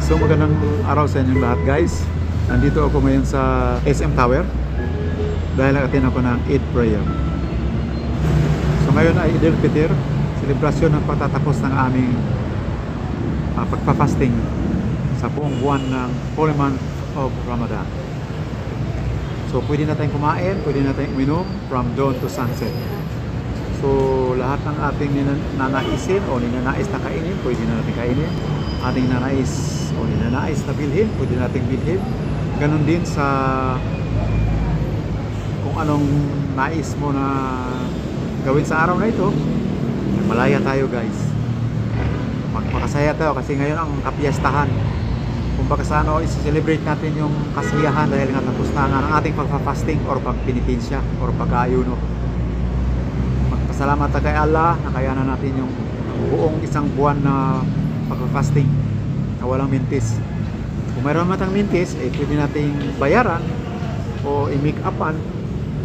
So magandang araw sa inyong lahat guys. Nandito ako ngayon sa SM Tower dahil nag-attend ako ng Eid prayer. So ngayon ay Eid al-Fitr, selebrasyon ng pagtatapos ng aming pagpapasting sa buong buwan ng Holy Month of Ramadan. So pwede na tayong kumain, pwede na tayong uminom from dawn to sunset. So lahat ng ating nanaisin o ninanais na kainin, pwede na natin kainin. Ating nanais o ninanais na bilhin, pwede natin bilhin. Ganon din sa kung anong nais mo na gawin sa araw na ito. Malaya tayo guys, magpakasaya tayo kasi ngayon ang kapiyastahan. Kung baka sa ano, i-celebrate natin yung kasiyahan dahil nga tapos na nga ang ating pagpa-fasting or pagpinitensya or pag-aayuno. Magpasalamat tayo kay Allah na kayanan natin yung buong isang buwan na pagpa-fasting na walang mintis. Kung mayroon matang mintis, pwede nating bayaran o i-make upan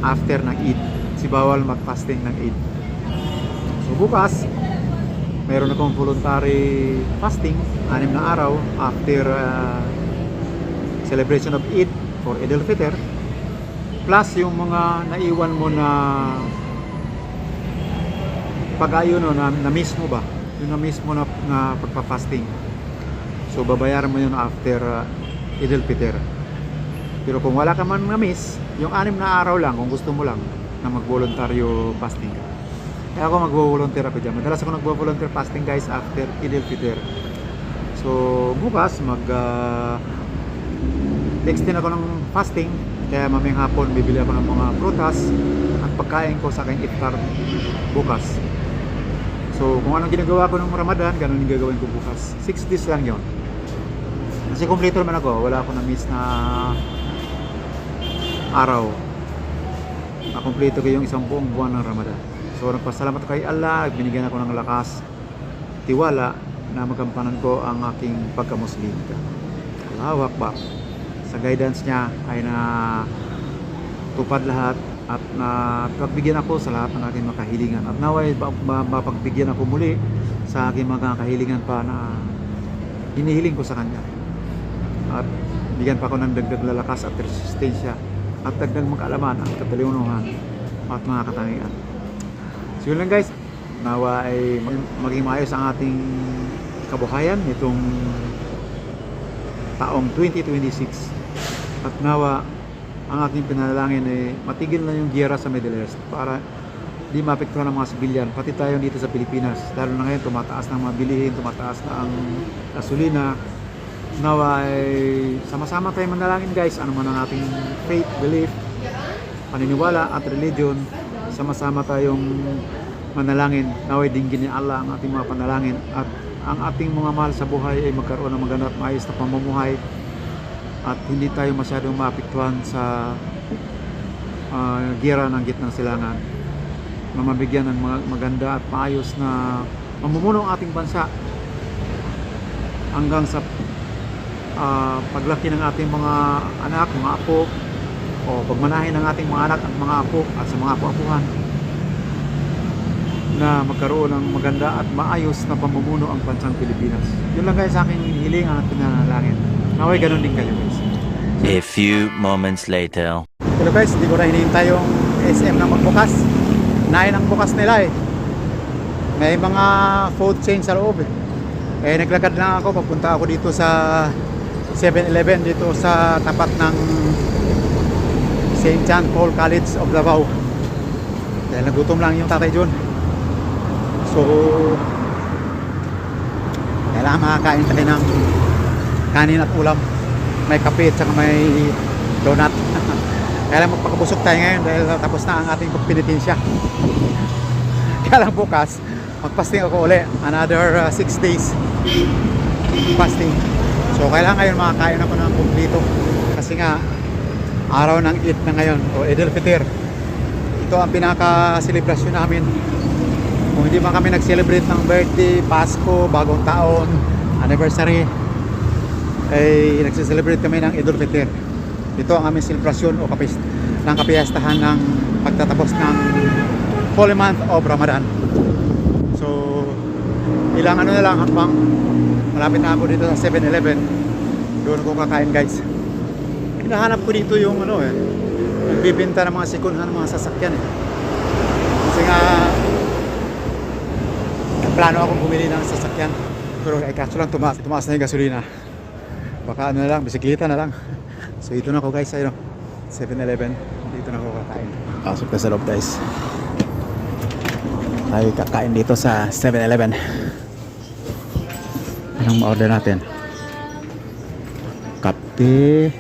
after ng Eid. Si bawal mag-fasting ng Eid. So bukas, mayroon akong voluntary fasting, 6 na araw after celebration of Eid for Eid al-Fitr, plus yung mga naiwan mo na pag-ayuno na mismo ba, yung na mismo na pagpa-fasting. So babayaran mo yun after Eid al-Fitr. Pero kung wala ka man na-miss, yung 6 na araw lang, kung gusto mo lang na mag-voluntaryo fasting ka. Kaya ako mag-volunteer ako dyan. Madalas ako nag-volunteer fasting guys after Eid al-Fitr. So bukas extend ako ng fasting. Kaya mamayang hapon bibili ako ng mga prutas at pagkain ko sa aking iftar bukas. So kung anong ginagawa ko ng Ramadan, ganun yung gagawin ko bukas. 6 days lang yon. Kasi kompleto naman ako. Wala akong na-miss na araw. Nakompleto ko yung isang buong buwan ng Ramadan. So nagpasalamat kay Allah, binigyan ako ng lakas, tiwala na magampanan ko ang aking pagka-Muslim. Allahu Akbar. Sa guidance niya ay na tupad lahat at napagbigyan ako sa lahat ng aking mga kahilingan. At naway mapagbigyan ako muli sa aking mga kahilingan pa na hinihiling ko sa Kanya. At bigyan pa ako ng dagdag lalakas at resistensya at dagdag magkaalaman at katalinuhan at mga katangian. So yun lang guys, nawa ay maging maayos ang ating kabuhayan nitong taong 2026 at nawa ang ating pinalangin ay matigil na yung giyera sa Middle East para di maapektuhan ng mga sibilyan, pati tayo dito sa Pilipinas, lalo na ngayon tumataas ng mga bilihin, tumataas na ang gasolina. Nawa ay sama-sama tayo manalangin guys, ano man ang ating faith, belief, paniniwala at religion, sama-sama tayong manalangin. Naway dinggin ni Allah ang ating mga panalangin at ang ating mga mahal sa buhay ay magkaroon ng maganda at maayos na pamumuhay at hindi tayo masyadong maapektuhan sa giyera ng gitnang silangan, na mabigyan ng maganda at maayos na mamumuno ang ating bansa hanggang sa paglaki ng ating mga anak, mga apo, o pagmanahin ng ating mga anak at mga apo at sa mga apo-apuhan, na magkaroon ng maganda at maayos na pamumuno ang bansang Pilipinas. Yun lang guys sa aking hilingan at pinanalangin. Naway ganun din kayo guys. A few moments later. Hello guys, hindi ko na hinihintay yung SM na magbukas. 9 ang bukas nila eh. May mga food chain sa loob eh. Naglakad lang ako, papunta ako dito sa 7-Eleven dito sa tapat ng St. John Paul College of Davao. Dahil nagutom lang yung tatay John. So kailangan makakain tayo ng kanin at ulam. May kape at saka may donut. Kailangan magpakabusog tayo ngayon dahil tapos na ang ating pagpinitensya. Kaya lang bukas magpasting ako uli. Another 6 days fasting. So kailangan ngayon makakain ako ng kumplito. Kasi nga araw ng Eid na ngayon o Eid al-Fitr. Ito ang pinaka-celebration namin. Kung hindi man kami nag-celebrate ng birthday, Pasko, bagong taon, anniversary, ay nagse-celebrate kami ng Eid al-Fitr. Ito ang aming celebration o ng kapiyastahan ng pagtatapos ng Holy Month of Ramadan. So ilang ano na lang, hakbang malapit na ako dito sa 7-Eleven. Doon ako kakain guys. Hinahanap ko dito yung ano eh, nagbibenta ng mga second-hand mga sasakyan eh. Kasi nga plano akong bumili ng sasakyan. Pero ay kaso lang tumaas na yung gasolina. Baka ano na lang, bisikleta na lang. So ito na ako guys, ayun, 7-Eleven. Dito na ako kakain. Pasok na sa loob guys. Tayo kakain dito sa 7-Eleven. Anong ma-order natin? Kape.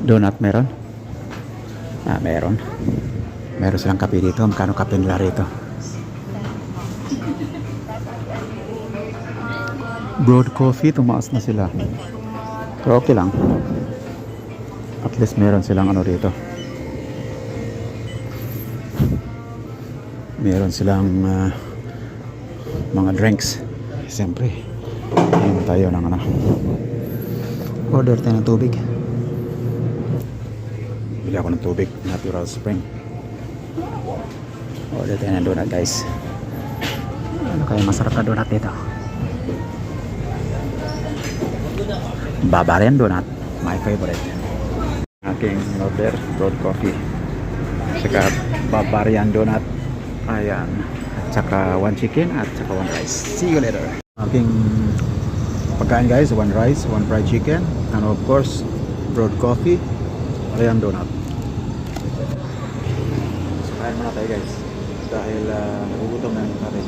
Donut meron? Meron. Meron silang kape dito. Magkano kape nila rito? Broad coffee, tumaas na sila. Pero okay lang. At least meron silang ano dito. Meron silang mga drinks. Siyempre, ayun tayo ng ano. Order tayo ng tubig. Bili ako ng tubig, natural spring. Order tayo ng donut guys. Ano kaya masarap na donut dito? Bavarian donut, my favorite. Aking order, broad coffee. Saka Bavarian donut. Ayan. At saka 1 chicken at saka 1 rice. See you later. Aking pagkain guys, 1 rice, 1 fried chicken, and of course, broad coffee, Bavarian donut. So kain muna tayo guys. Dahil nagugutom na yung tatay.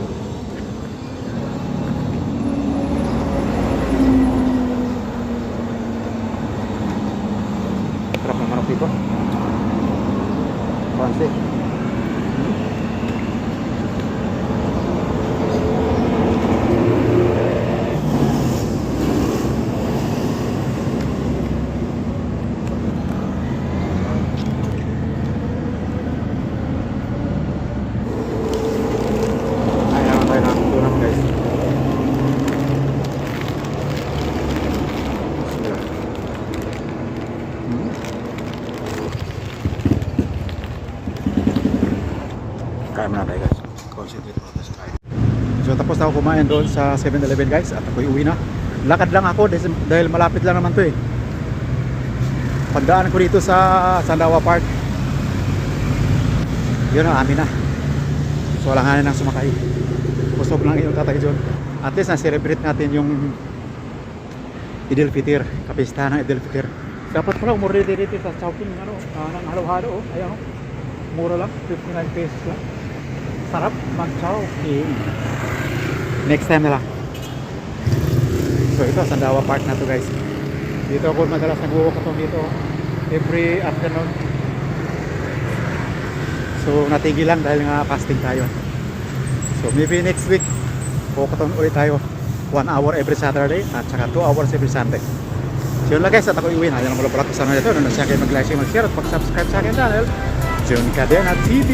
Sarap ng manok dito. Fancy. Kaya mo na tayo guys. Concentrate mo na tayo. So tapos na ako kumain doon sa 7-Eleven guys. At ako'y uwi na. Lakad lang ako dahil malapit lang naman to eh. Pagdaan ko dito sa Sandawa Park. Yun na, amin na. So alanganin ng sumakay. Pusog lang yung tatay John. At least na-celebrate natin yung Idil Fitr. Kapistahan ng Idil Fitr. Dapat pala umorder dito sa Chowking ano, ng halo-halo oh. Ayan oh. Mura lang, 59 pesos lang. Sarap mag-Chowking. Next time na lang. So ito, Sandawa Park na to guys. Dito ako madalas nag-walk atong dito every afternoon. So natigil lang dahil nga fasting tayo. So maybe next week walkathon ulit tayo. 1 hour every Saturday at saka 2 hours every Sunday. So yun lang guys, at ako iuwi na. Yan ang mga vlog ko sa mga ito. Nung siya kayo mag-like, mag-share at mag-subscribe sa akin channel John Cadena TV.